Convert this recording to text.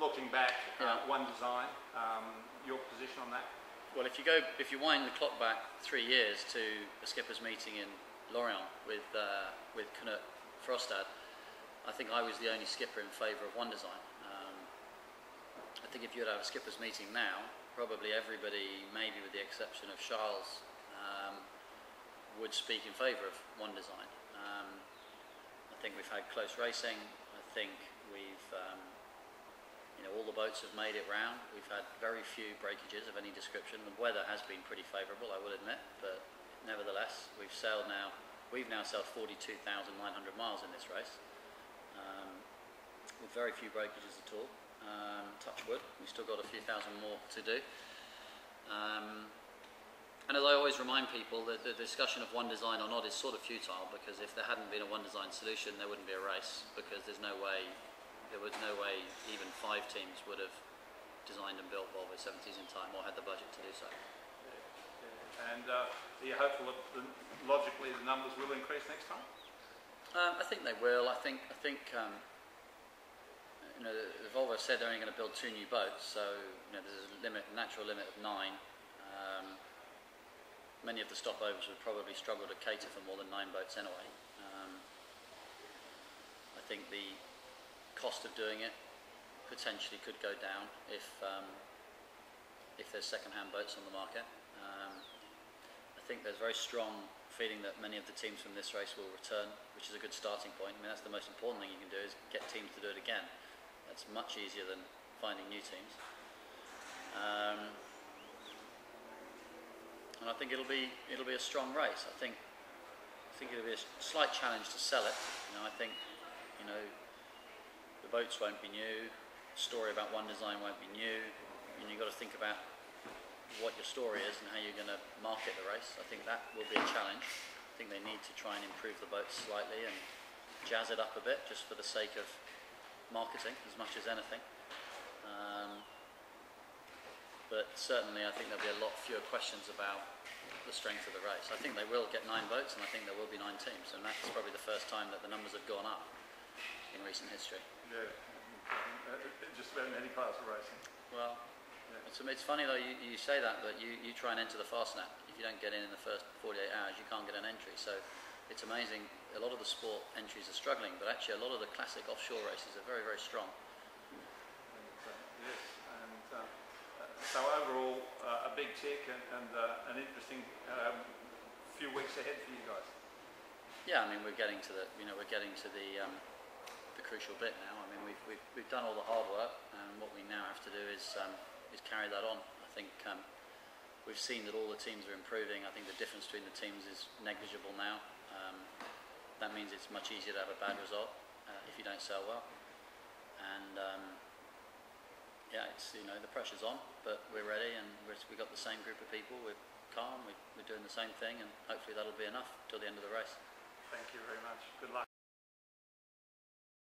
looking back, One Design, your position on that? Well, if you wind the clock back 3 years to a skippers meeting in Lorient with Knut Frostad, I think I was the only skipper in favour of One Design. I think if you had a skippers meeting now, probably everybody, maybe with the exception of Charles, would speak in favour of One Design. I think we've had close racing. I think we've all the boats have made it round. We've had very few breakages of any description. The weather has been pretty favourable, I will admit, but nevertheless, we've now sailed 42,900 miles in this race, with very few breakages at all. Touch wood, we've still got a few thousand more to do. And as I always remind people, that the discussion of One Design or not is sort of futile, because if there hadn't been a One Design solution, there wouldn't be a race, because there was no way even 5 teams would have designed and built Volvo 70s in time, or had the budget to do so. And are you hopeful that logically the numbers will increase next time? I think they will. I think Volvo said they're only going to build 2 new boats, so there's a natural limit of 9. Many of the stopovers would probably struggle to cater for more than 9 boats anyway. I think the cost of doing it potentially could go down if there's second-hand boats on the market. I think there's very strong feeling that many of the teams from this race will return, which is a good starting point. I mean, that's the most important thing you can do, is get teams to do it again. That's much easier than finding new teams. And I think it'll be a strong race. I think it'll be a slight challenge to sell it. I think the boats won't be new. The story about One Design won't be new, and you've got to think about what your story is and how you're going to market the race. I think that will be a challenge. I think they need to try and improve the boats slightly and jazz it up a bit, just for the sake of marketing as much as anything. But certainly I think there'll be a lot fewer questions about the strength of the race. I think they will get 9 boats, and I think there will be 9 teams, and that's probably the first time that the numbers have gone up in recent history. Yeah, just about in any class of racing. Well, it's funny though, you say that, but you try and enter the Fastnet. If you don't get in the first 48 hours, you can't get an entry. So it's amazing. A lot of the sport entries are struggling, but actually a lot of the classic offshore races are very, very strong. Yes, and so overall a big tick and an interesting few weeks ahead for you guys. Yeah, I mean we're getting to the crucial bit now. I mean we've done all the hard work, and what we now have to do is carry that on. I think we've seen that all the teams are improving. I think the difference between the teams is negligible now. That means it's much easier to have a bad result if you don't sail well. And yeah, it's the pressure's on, but we're ready, and we've got the same group of people. We're calm. We're doing the same thing, and hopefully that'll be enough till the end of the race. Thank you very much. Good luck.